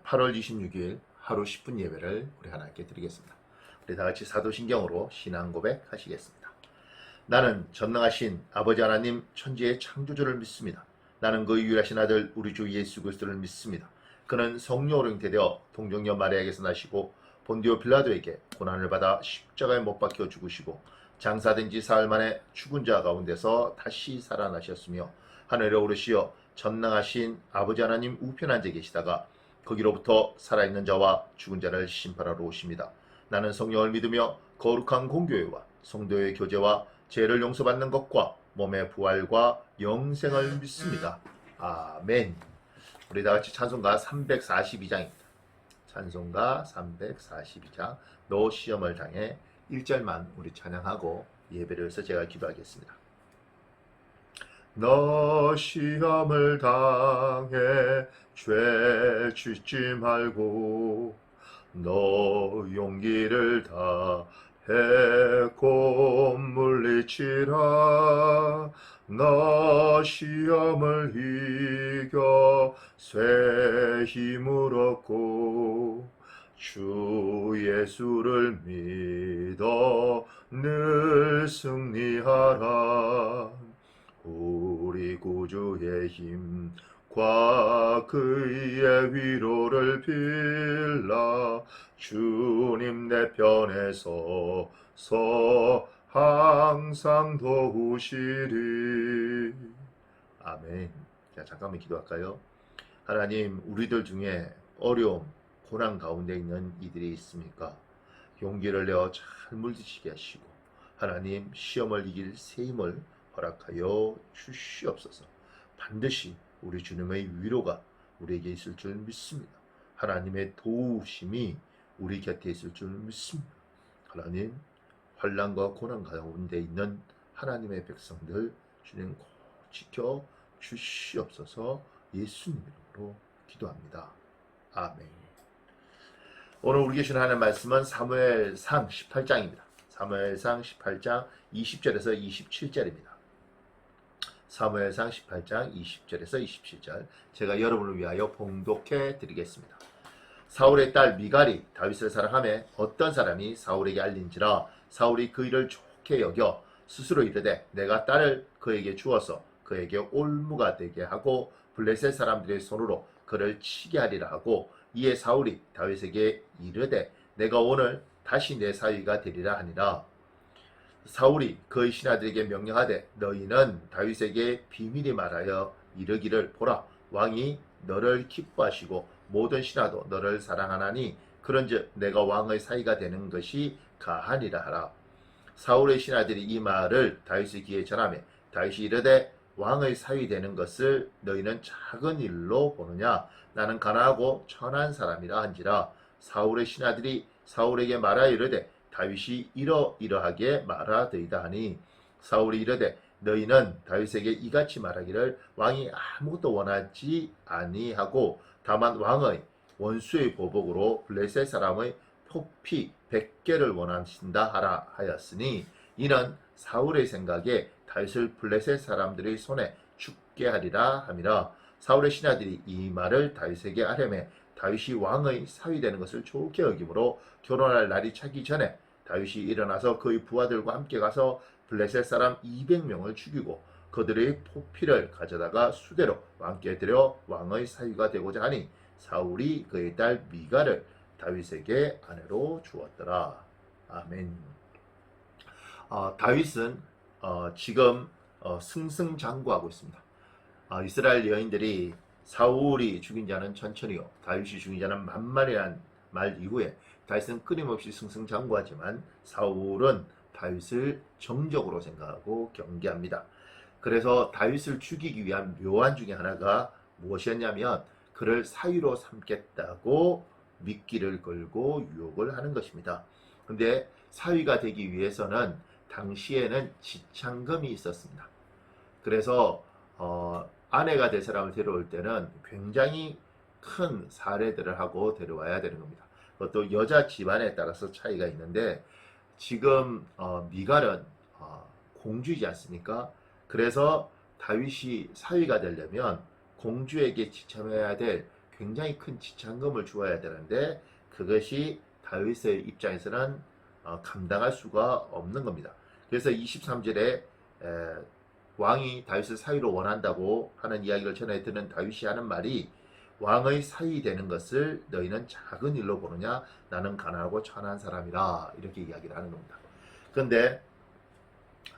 8월 26일 하루 10분 예배를 우리 하나님께 드리겠습니다. 우리 다 같이 사도신경으로 신앙 고백하시겠습니다. 나는 전능하신 아버지 하나님 천지의 창조주를 믿습니다. 나는 그 유일하신 아들 우리 주 예수 그리스도를 믿습니다. 그는 성령으로 잉태되어 동정녀 마리아에게서 나시고 본디오 빌라도에게 고난을 받아 십자가에 못 박혀 죽으시고 장사된 지 사흘 만에 죽은 자 가운데서 다시 살아나셨으며 하늘에 오르시어 전능하신 아버지 하나님 우편 앉아 계시다가 거기로부터 살아있는 자와 죽은 자를 심판하러 오십니다. 나는 성령을 믿으며 거룩한 공교회와 성도의 교제와 죄를 용서받는 것과 몸의 부활과 영생을 믿습니다. 아멘. 우리 다 같이 찬송가 342장입니다. 찬송가 342장 너 시험을 당해 1절만 우리 찬양하고 예배를 해서 제가 기도하겠습니다. 너 시험을 당해 죄 짓지 말고 너 용기를 다해 곧 물리치라. 너 시험을 이겨 새 힘을 얻고 주 예수를 믿어 늘 승리하라. 우리 구주의 힘과 그의 위로를 빌라. 주님 내 편에 서서 항상 도우시리. 아멘. 자, 잠깐만 기도할까요? 하나님, 우리들 중에 어려움, 고난 가운데 있는 이들이 있습니까? 용기를 내어 잘 물리치게 하시고 하나님 시험을 이길 새 힘을 허락하여 주시옵소서. 반드시 우리 주님의 위로가 우리에게 있을 줄 믿습니다. 하나님의 도우심이 우리 곁에 있을 줄 믿습니다. 하나님, 환난과 고난 가운데 있는 하나님의 백성들 주님 꼭 지켜 주시옵소서. 예수님 이름으로 기도합니다. 아멘. 오늘 우리 계신 하나님의 말씀은 사무엘상 18장입니다. 사무엘상 18장 20절에서 27절입니다. 사무엘상 18장 20절에서 27절 제가 여러분을 위하여 봉독해 드리겠습니다. 사울의 딸 미갈이 다윗을 사랑하며 어떤 사람이 사울에게 알린지라 사울이 그 일을 좋게 여겨 스스로 이르되 내가 딸을 그에게 주어서 그에게 올무가 되게 하고 블레셋 사람들의 손으로 그를 치게 하리라 하고 이에 사울이 다윗에게 이르되 내가 오늘 다시 내 사위가 되리라 하니라. 사울이 그의 신하들에게 명령하되 너희는 다윗에게 비밀히 말하여 이르기를 보라 왕이 너를 기뻐하시고 모든 신하도 너를 사랑하나니 그런즉 내가 왕의 사위가 되는 것이 가하니라 하라. 사울의 신하들이 이 말을 다윗의 귀에 전하매 다윗이 이르되 왕의 사위 되는 것을 너희는 작은 일로 보느냐 나는 가난하고 천한 사람이라 한지라. 사울의 신하들이 사울에게 말하여 이르되 다윗이 이러이러하게 말하더이다 하니 사울이 이르되 너희는 다윗에게 이같이 말하기를 왕이 아무것도 원하지 아니하고 다만 왕의 원수의 보복으로 블레셋 사람의 포피 100개를 원하신다 하라 하였으니 이는 사울의 생각에 다윗을 블레셋 사람들의 손에 죽게 하리라 함이라. 사울의 신하들이 이 말을 다윗에게 하려매 다윗이 왕의 사위 되는 것을 좋게 여김으로 결혼할 날이 차기 전에 다윗이 일어나서 그의 부하들과 함께 가서 블레셋 사람 200명을 죽이고 그들의 포피를 가져다가 수대로 왕께 드려 왕의 사위가 되고자 하니 사울이 그의 딸 미갈을 다윗에게 아내로 주었더라. 아멘. 다윗은 지금 승승장구하고 있습니다. 이스라엘 여인들이 사울이 죽인 자는 천천히요 다윗이 죽인 자는 만만이란 말 이후에 다윗은 끊임없이 승승장구하지만 사울은 다윗을 정적으로 생각하고 경계합니다. 그래서 다윗을 죽이기 위한 묘안 중에 하나가 무엇이었냐면 그를 사위로 삼겠다고 미끼를 걸고 유혹을 하는 것입니다. 근데 사위가 되기 위해서는 당시에는 지창금이 있었습니다. 그래서 아내가 될 사람을 데려올 때는 굉장히 큰 사례들을 하고 데려와야 되는 겁니다. 그것도 여자 집안에 따라서 차이가 있는데 지금 미갈은 공주이지 않습니까? 그래서 다윗이 사위가 되려면 공주에게 지참해야 될 굉장히 큰 지참금을 주어야 되는데 그것이 다윗의 입장에서는 감당할 수가 없는 겁니다. 그래서 23절에 왕이 다윗을 사위로 원한다고 하는 이야기를 전해 듣는 다윗이 하는 말이 왕의 사위 되는 것을 너희는 작은 일로 보느냐 나는 가난하고 천한 사람이라 이렇게 이야기를 하는 겁니다. 그런데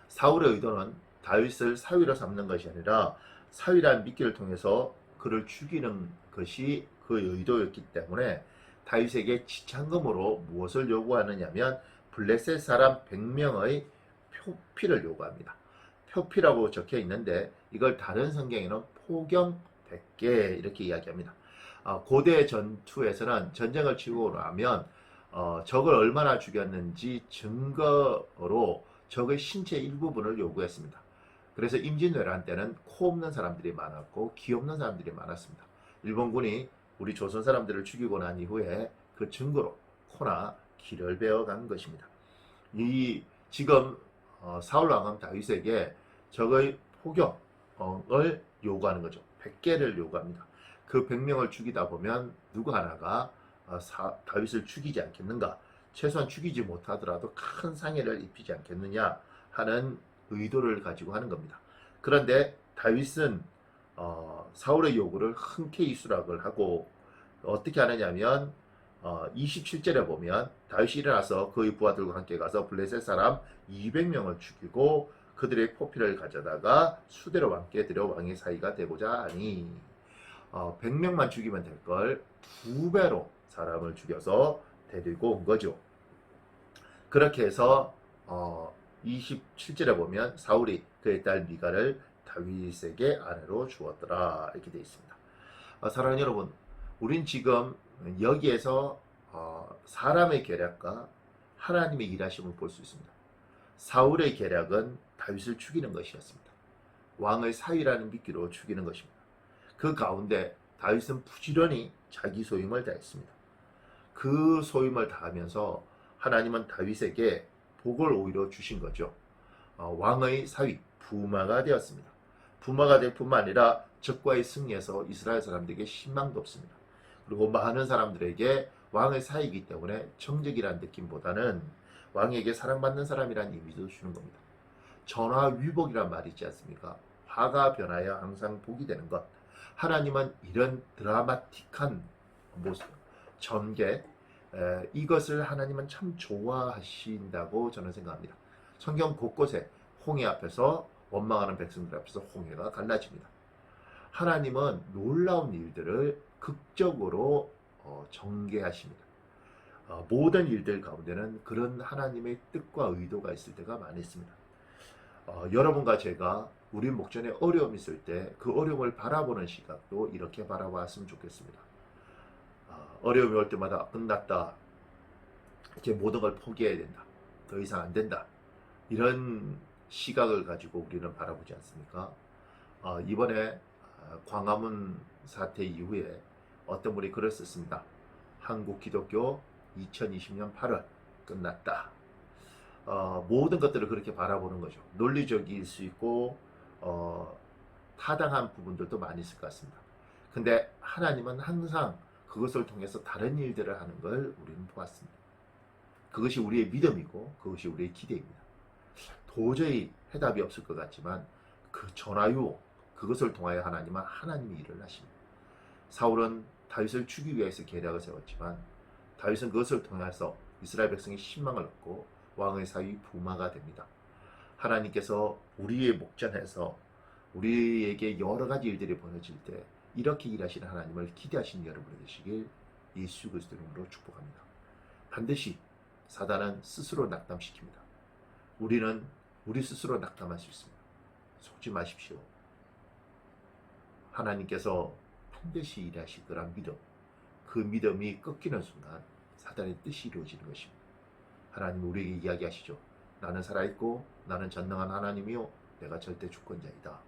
사울의 의도는 다윗을 사위로 삼는 것이 아니라 사위라는 미끼를 통해서 그를 죽이는 것이 그의 의도였기 때문에 다윗에게 지참금으로 무엇을 요구하느냐면 블레셋 사람 100명의 표피를 요구합니다. 표피라고 적혀 있는데 이걸 다른 성경에는 포경 100개 이렇게 이야기합니다. 고대 전투에서는 전쟁을 치고 나면 적을 얼마나 죽였는지 증거로 적의 신체 일부분을 요구했습니다. 그래서 임진왜란 때는 코 없는 사람들이 많았고 귀 없는 사람들이 많았습니다. 일본군이 우리 조선 사람들을 죽이고 난 이후에 그 증거로 코나 귀를 베어간 것입니다. 지금 사울 왕은 다윗에게 적의 포경을 요구하는 거죠. 100개를 요구합니다. 그 100명을 죽이다 보면 누구 하나가 다윗을 죽이지 않겠는가? 최소한 죽이지 못하더라도 큰 상해를 입히지 않겠느냐 하는 의도를 가지고 하는 겁니다. 그런데 다윗은 사울의 요구를 흔쾌히 수락을 하고 어떻게 하느냐면 27절에 보면 다윗이 일어나서 그의 부하들과 함께 가서 블레셋 사람 200명을 죽이고 그들의 포피를 가져다가 수대로 왕께 들여 왕의 사위가 되고자 하니 100명만 죽이면 될 걸 2배로 사람을 죽여서 데리고 온 거죠. 그렇게 해서 27절에 보면 사울이 그의 딸 미갈을 다윗에게 아내로 주었더라 이렇게 되어 있습니다. 사랑하는 여러분, 우린 지금 여기에서 사람의 계략과 하나님의 일하심을 볼 수 있습니다. 사울의 계략은 다윗을 죽이는 것이었습니다. 왕의 사위라는 미끼로 죽이는 것입니다. 그 가운데 다윗은 부지런히 자기 소임을 다했습니다. 그 소임을 다하면서 하나님은 다윗에게 복을 오히려 주신 거죠. 왕의 사위 부마가 되었습니다. 부마가 될 뿐만 아니라 적과의 승리에서 이스라엘 사람들에게 신망도 없습니다. 그리고 많은 사람들에게 왕의 사위이기 때문에 정적이라는 느낌보다는 왕에게 사랑받는 사람이라는 이미지도 주는 겁니다. 전화위복이란 말이 있지 않습니까? 화가 변하여 항상 복이 되는 것. 하나님은 이런 드라마틱한 모습, 전개, 이것을 하나님은 참 좋아하신다고 저는 생각합니다. 성경 곳곳에 홍해 앞에서 원망하는 백성들 앞에서 홍해가 갈라집니다. 하나님은 놀라운 일들을 극적으로 전개하십니다. 모든 일들 가운데는 그런 하나님의 뜻과 의도가 있을 때가 많이 있습니다. 여러분과 제가 우리 목전에 어려움이 있을 때 그 어려움을 바라보는 시각도 이렇게 바라봤으면 좋겠습니다. 어려움이 올 때마다 끝났다. 이제 모든 걸 포기해야 된다. 더 이상 안 된다. 이런 시각을 가지고 우리는 바라보지 않습니까? 이번에 광화문 사태 이후에 어떤 분이 글을 썼습니다. 한국 기독교 2020년 8월 끝났다. 모든 것들을 그렇게 바라보는 거죠. 논리적일 수 있고 타당한 부분들도 많이 있을 것 같습니다. 근데 하나님은 항상 그것을 통해서 다른 일들을 하는 걸 우리는 보았습니다. 그것이 우리의 믿음이고 그것이 우리의 기대입니다. 도저히 해답이 없을 것 같지만 그 전화유 그것을 통하여 하나님은 하나님의 일을 하십니다. 사울은 다윗을 죽이기 위해서 계략을 세웠지만 다윗은 그것을 통해서 이스라엘 백성이 신망을 얻고 왕의 사위 부마가 됩니다. 하나님께서 우리의 목전에서 우리에게 여러 가지 일들이 벌어질 때 이렇게 일하시는 하나님을 기대하시는 여러분이 되시길 예수 그리스도 이름으로 축복합니다. 반드시 사단은 스스로 낙담시킵니다. 우리는 우리 스스로 낙담할 수 있습니다. 속지 마십시오. 하나님께서 반드시 일하실 거란 믿음, 그 믿음이 꺾이는 순간 사단의 뜻이 이루어지는 것입니다. 하나님 우리에게 이야기하시죠. 나는 살아있고 나는 전능한 하나님이요 내가 절대 주권자이다.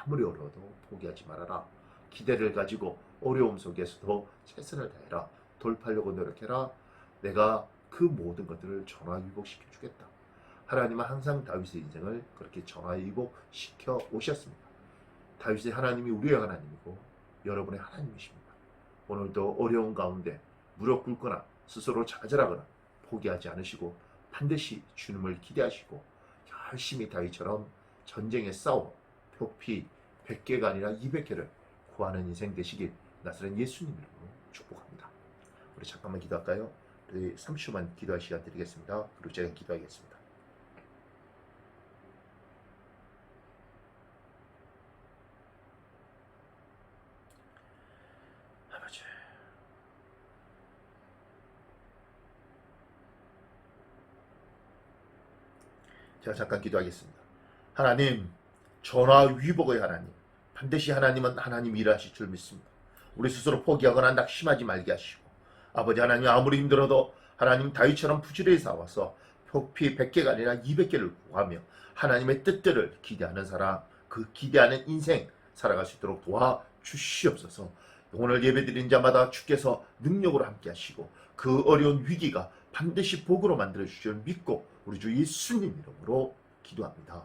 아무리 어려워도 포기하지 말아라. 기대를 가지고 어려움 속에서도 최선을 다해라. 돌파하려고 노력해라. 내가 그 모든 것들을 전화위복시켜 주겠다. 하나님은 항상 다윗의 인생을 그렇게 전화위복시켜 오셨습니다. 다윗의 하나님이 우리의 하나님이고 여러분의 하나님이십니다. 오늘도 어려운 가운데 무릎 꿇거나 스스로 좌절하거나 포기하지 않으시고 반드시 주님을 기대하시고 열심히 다윗처럼 전쟁에 싸워 표피 100개가 아니라 200개를 구하는 인생 되시길 나사렛 예수님 이름으로 축복합니다. 우리 잠깐만 기도할까요? 우리 30초만 기도할 시간 드리겠습니다. 그리고 제가 기도하겠습니다. 아버지, 제가 잠깐 기도하겠습니다. 하나님, 전화 위복의 하나님, 반드시 하나님은 하나님 일하실 줄 믿습니다. 우리 스스로 포기하거나 낙심하지 말게 하시고, 아버지 하나님, 아무리 힘들어도 하나님 다윗처럼 부지런히 싸워서 표피 100개가 아니라 200개를 구하며 하나님의 뜻들을 기대하는 사람, 그 기대하는 인생 살아갈 수 있도록 도와주시옵소서. 오늘 예배드린 자마다 주께서 능력으로 함께 하시고 그 어려운 위기가 반드시 복으로 만들어 주실 줄 믿고 우리 주 예수님 이름으로 기도합니다.